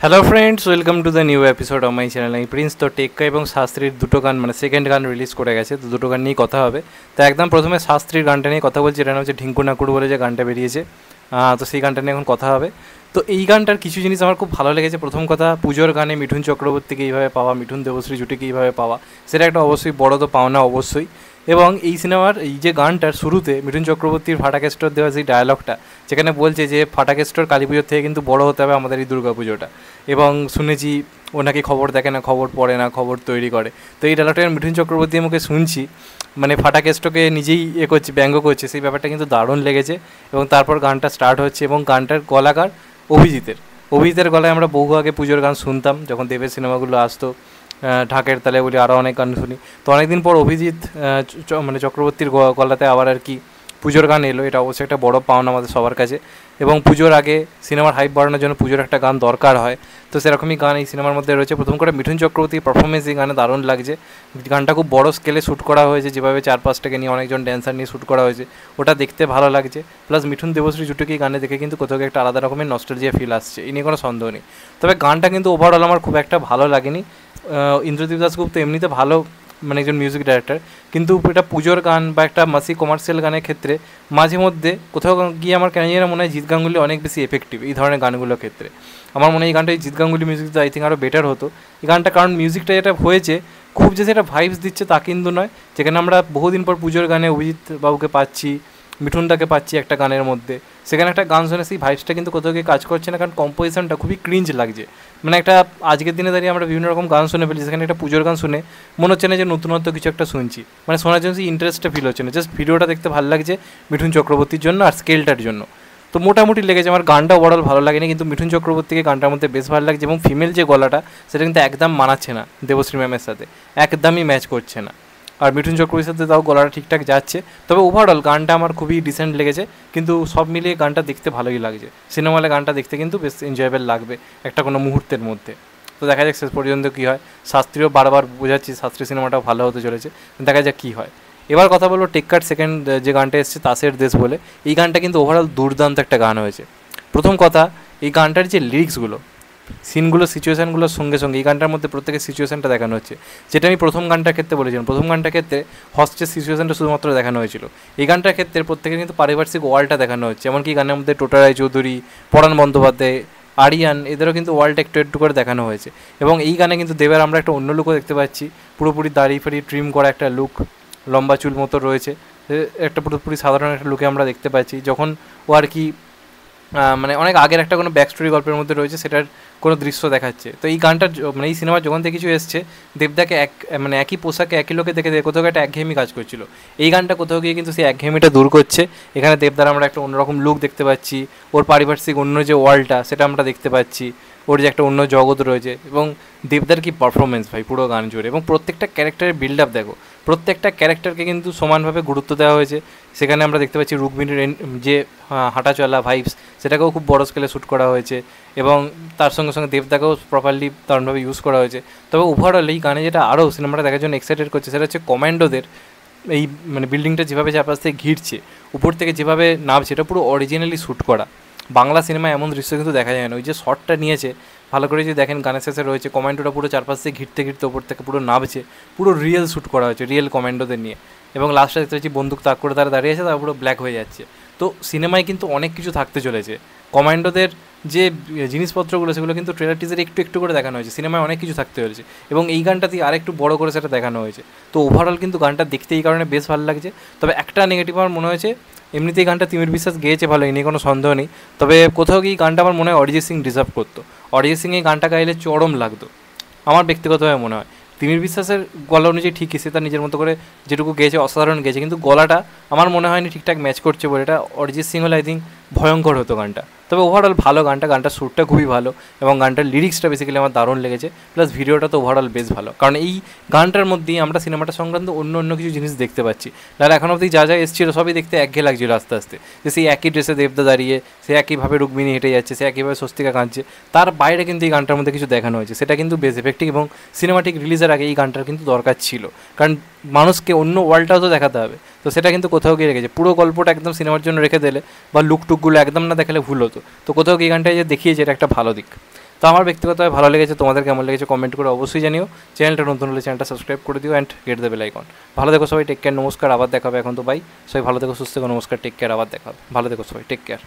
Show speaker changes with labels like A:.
A: Hello friends, welcome to the new episode of my channel. আমি Prince. তো টেক্কা এবং শাস্ত্রীর দুটো গান মানে সেকেন্ড গান রিলিজ করে গেছে, তো দুটো গান নিয়েই কথা হবে। তো একদম প্রথমে শাস্ত্রীর গানটা নিয়ে কথা বলছি। এটা হচ্ছে ঢিঙ্কু নাকুড় বলে যে গানটা বেরিয়েছে, তো সেই গানটা নিয়ে এখন কথা হবে। তো এই গানটার কিছু জিনিস আমার খুব ভালো লেগেছে। প্রথম কথা, পুজোর গানে মিঠুন চক্রবর্তীকে এইভাবে পাওয়া, মিঠুন দেবশ্রী জুটিকে এইভাবে পাওয়া, সেটা একটা অবশ্যই বড় তো পাওনা অবশ্যই। এবং এই সিনেমার এই যে গানটার শুরুতে মিঠুন চক্রবর্তীর ফাটাকেস্টর দেওয়া সেই ডায়ালগটা, যেখানে বলছে যে ফাটাকেস্টর কালী পুজোর থেকে কিন্তু বড় হতে হবে আমাদের এই দুর্গা পুজোটা। এবং শুনেছি ও নাকি খবর দেখে না, খবর পড়ে না, খবর তৈরি করে। তো এই ডায়লগটা মিঠুন চক্রবর্তীর মুখে শুনছি, মানে ফাটাকেস্টকে নিজেই করছে, ব্যঙ্গ করছে, সেই ব্যাপারটা কিন্তু দারুণ লেগেছে। এবং তারপর গানটা স্টার্ট হচ্ছে এবং গানটার গলাকার অভিজিতের গলায় আমরা বহু আগে পুজোর গান শুনতাম, যখন দেবের সিনেমাগুলো আসতো, ঢাকের তালে বলি, আরও অনেক গান শুনি। তো অনেকদিন পর অভিজিৎ মানে চক্রবর্তীর গলাতে আবার আর কি পুজোর গান এলো। এটা অবশ্যই একটা বড় পাওনা আমাদের সবার কাছে। এবং পুজোর আগে সিনেমার হাইপ বাড়ানোর জন্য পুজোর একটা গান দরকার হয়, তো সেরকমই গান এই সিনেমার মধ্যে রয়েছে। প্রথম করে মিঠুন চক্রবর্তীর পারফরমেন্স এই গানে দারুণ লাগছে। গানটা খুব বড় স্কেলে শ্যুট করা হয়েছে, যেভাবে 4-5টাকে নিয়ে অনেকজন ড্যান্সার নিয়ে শ্যুট করা হয়েছে, ওটা দেখতে ভালো লাগছে। প্লাস মিঠুন দেবশ্রী জুটিকে গানে দেখে কিন্তু কোথাও একটা আলাদা রকমের নস্টালজিয়া ফিল আসছে, এই নিয়ে কোনো সন্দেহ নেই। তবে গানটা কিন্তু ওভারঅল আমার খুব একটা ভালো লাগেনি। ইন্দ্রদীপ দাশগুপ্ত এমনিতে ভালো, মানে একজন মিউজিক ডাইরেক্টর, কিন্তু এটা পুজোর গান বা একটা মাসি কমার্শিয়াল গানের ক্ষেত্রে মাঝে মধ্যে কোথাও গিয়ে আমার কেন যেন মনে হয় জিৎ গাঙ্গুলি অনেক বেশি এফেক্টিভ এই ধরনের গানগুলোর ক্ষেত্রে। আমার মনে হয় এই গানটা জিৎ গাঙ্গুলি মিউজিক দিতে আই থিঙ্ক আরও বেটার হতো এই গানটা, কারণ মিউজিকটা যেটা হয়েছে খুব যে সেটা ভাইবস দিচ্ছে তা কিন্তু নয়। যেখানে আমরা বহুদিন পর পুজোর গানে অভিজিৎ বাবুকে পাচ্ছি, মিঠুনটাকে পাচ্ছি একটা গানের মধ্যে, সেখানে একটা গান শুনে সেই ভাইবসটা কিন্তু কোথাও গিয়ে কাজ করছে না, কারণ কম্পোজিশনটা খুবই ক্রিঞ্জ লাগছে। মানে একটা আজকের দিনে দাঁড়িয়ে আমরা বিভিন্ন রকম গান শুনে ফেলি, সেখানে একটা পুজোর গান শুনে মনে হচ্ছে না যে নতুনত্ব কিছু একটা শুনছি, মানে শোনার জন্য সেই ইন্টারেস্টটা ফিল হচ্ছে না। জাস্ট ভিডিওটা দেখতে ভালো লাগছে মিঠুন চক্রবর্তীর জন্য আর স্কেলটার জন্য। তো মোটামুটি লেগেছে। আমার গানটা ওভারঅল ভালো লাগেনি, কিন্তু মিঠুন চক্রবর্তীকে গানটার মধ্যে বেশ ভালো লাগছে। এবং ফিমেল যে গলাটা, সেটা কিন্তু একদম মানাচ্ছে না দেবশ্রী ম্যামের সাথে, একদমই ম্যাচ করছে না। আর মিঠুন চক্রবর্তীর সাথে তাও গলাটা ঠিকঠাক যাচ্ছে। তবে ওভারঅল গানটা আমার খুবই ডিসেন্ট লেগেছে, কিন্তু সব মিলিয়ে গানটা দেখতে ভালোই লাগছে। সিনেমা হলে গানটা দেখতে কিন্তু বেশ এনজয়েবল লাগবে একটা কোনো মুহূর্তের মধ্যে। তো দেখা যাক শেষ পর্যন্ত কী হয়। শাস্ত্রীয় বারবার বোঝাচ্ছি শাস্ত্রীয় সিনেমাটাও ভালো হতে চলেছে, দেখা যাক কী হয়। এবার কথা বলবো টেক্কার সেকেন্ড যে গানটা এসেছে তাসের দেশ বলে। এই গানটা কিন্তু ওভারঅল দুর্দান্ত একটা গান হয়েছে। প্রথম কথা, এই গানটার যে লিরিক্সগুলো, সিনগুলো, সিচুয়েশানগুলোর সঙ্গে সঙ্গে এই গানটার মধ্যে প্রত্যেকের সিচুয়েশানটা দেখানো হচ্ছে, যেটা আমি প্রথম গানটার ক্ষেত্রে বলেছিলাম। প্রথম গানটার ক্ষেত্রে হস্টের সিচুয়েশানটা শুধুমাত্র দেখানো হয়েছিল, এই গানটার ক্ষেত্রে প্রত্যেকের কিন্তু পারিপার্শ্বিক ওয়ার্ল্ডটা দেখানো হচ্ছে। এমনকি গানের মধ্যে টোটা রায়চৌধুরী, পরাণ বন্দ্যোপাধ্যায়, আরিয়ান, এদেরও কিন্তু ওয়ার্ল্ডটা একটু একটু করে দেখানো হয়েছে। এবং এই গানে কিন্তু দেবের আমরা একটা অন্য লুকও দেখতে পাচ্ছি, পুরোপুরি দাড়ি ফাড়ি ট্রিম করা একটা লুক, লম্বা চুল মতো রয়েছে, একটা পুরোপুরি সাধারণ একটা লুকে আমরা দেখতে পাচ্ছি। যখন ও আর কি মানে অনেক আগের একটা কোনো ব্যাক স্টোরি গল্পের মধ্যে রয়েছে, সেটার কোনো দৃশ্য দেখাচ্ছে। তো এই গানটার মানে এই সিনেমার যখন থেকে কিছু এসছে, দেবদাকে মানে একই পোশাকে একই লোকে দেখে কোথাও একটা একঘেয়েমি কাজ করছিল। এই গানটা কোথাও গিয়ে কিন্তু সেই একঘেয়েমিটা দূর করছে। এখানে দেবদার আমরা একটা অন্যরকম লুক দেখতে পাচ্ছি, ওর পারিপার্শ্বিক অন্য যে ওয়ার্ল্ডটা সেটা আমরা দেখতে পাচ্ছি, ওর যে একটা অন্য জগৎ রয়েছে। এবং দেবদার কি পারফরমেন্স ভাই পুরো গান জুড়ে, এবং প্রত্যেকটা ক্যারেক্টারের বিল্ড আপ দেখো, প্রত্যেকটা ক্যারেক্টারকে কিন্তু সমানভাবে গুরুত্ব দেওয়া হয়েছে। সেখানে আমরা দেখতে পাচ্ছি রুক্মিণীর যে হাঁটা চলা ভাইবস, সেটাকেও খুব বড় স্কেলে শ্যুট করা হয়েছে। এবং তার সঙ্গে সঙ্গে দেবদাকেও প্রপারলি দারুণভাবে ইউজ করা হয়েছে। তবে ওভারঅল এই গানে যেটা আরও সিনেমাটা দেখার জন্য এক্সাইটেড করছে, সেটা হচ্ছে কমান্ডোদের এই মানে বিল্ডিংটা যেভাবে চারপাশ থেকে ঘিরছে, উপর থেকে যেভাবে নামছে, এটা পুরো অরিজিনালি শ্যুট করা। বাংলা সিনেমায় এমন দৃশ্য কিন্তু দেখা যায় না। ওই যে শটটা নিয়েছে ভালো করে যদি দেখেন, গানের শেষে রয়েছে কমান্ডোটা পুরো চারপাশ থেকে ঘিরতে ঘিরতে ওপর থেকে পুরো নামছে, পুরো রিয়েল শ্যুট করা হয়েছে, রিয়েল কমান্ডোদের নিয়ে। এবং লাস্টে দেখতে পাচ্ছি বন্দুক তাক করে তারা দাঁড়িয়ে আছে, তারা পুরো ব্ল্যাক হয়ে যাচ্ছে। তো সিনেমায় কিন্তু অনেক কিছু থাকতে চলেছে। কমান্ডোদের যে জিনিসপত্রগুলো, সেগুলো কিন্তু ট্রেলার টিজারে একটু একটু করে দেখানো হয়েছে। সিনেমায় অনেক কিছু থাকতে চলেছে এবং এই গানটাতেই আরেকটু বড় করে সেটা দেখানো হয়েছে। তো ওভারঅল কিন্তু গানটা দেখতে এই কারণে বেশ ভালো লাগছে। তবে একটা নেগেটিভ আমার মনে হয়েছে, এমনিতেই গানটা তিমির বিশ্বাস গেয়েছে ভালো, এই নিয়ে কোনো সন্দেহ নেই। তবে কোথাও গিয়ে গানটা আমার মনে হয় অরিজিৎ সিং ডিজার্ভ করতো। অরিজিৎ সিং এই গানটা গাইলে চরম লাগতো আমার ব্যক্তিগতভাবে মনে হয়। তিমির বিশ্বাসের গলা অনুযায়ী ঠিকই সে তার নিজের মতো করে যেটুকু গেয়েছে অসাধারণ গেয়েছে, কিন্তু গলাটা আমার মনে হয়নি ঠিকঠাক ম্যাচ করছে বলে। এটা অরিজিৎ সিং হলে আই থিঙ্ক ভয়ঙ্কর হতো গানটা। তবে ওভারঅল ভালো গানটার সুরটা খুবই ভালো এবং গানটার লিরিক্সটা বেসিক্যালি আমার দারুণ লেগেছে। প্লাস ভিডিওটা তো ওভারঅল বেশ ভালো, কারণ এই গানটার মধ্যেই আমরা সিনেমাটা সংক্রান্ত অন্য কিছু জিনিস দেখতে পাচ্ছি। আর এখন অবধি যা এসেছিলো সবই দেখতে একঘেয়ে লাগছিলো আস্তে আস্তে, যে সেই একই ড্রেসে দেবদা দাঁড়িয়ে, সে একইভাবে রুক্মিণী হেঁটে যাচ্ছে, সে একইভাবে স্বস্তিকা কাঁদছে, তার বাইরে কিন্তু এই গানটার মধ্যে কিছু দেখানো হয়েছে, সেটা কিন্তু বেশ এফেক্টিভ। এবং সিনেমাটিক রিলিজের আগে এই গানটার কিন্তু দরকার ছিল, কারণ মানুষকে অন্য ওয়ার্ল্ডটাও তো দেখাতে হবে। তো সেটা কিন্তু কোথাও গিয়ে রেখেছে, পুরো গল্পটা একদম সিনেমার জন্য রেখে দিলে বা লুকটুকগুলো একদম না দেখালে ভুল হতো। তো কোথাও গিয়ে গানটা যে দেখিয়েছে, এটা একটা ভালো দিক। তো আমার ব্যক্তিগতভাবে ভালো লেগেছে, তোমাদের কেমন লেগেছে কমেন্ট করে অবশ্যই জানিও। চ্যানেলটা নতুন হলে চ্যানেলটা সাবস্ক্রাইব করে দিও and get the bell icon. ভালো দেখো সবাই, টেক কেয়ার, নমস্কার, আবার দেখাবে। এখন তো বাই, সবাই ভালো দেখো, সুস্থ থেকো, নমস্কার, টেক কেয়ার, আবার দেখাবে। ভালো দেখো সবাই, টেক কেয়ার।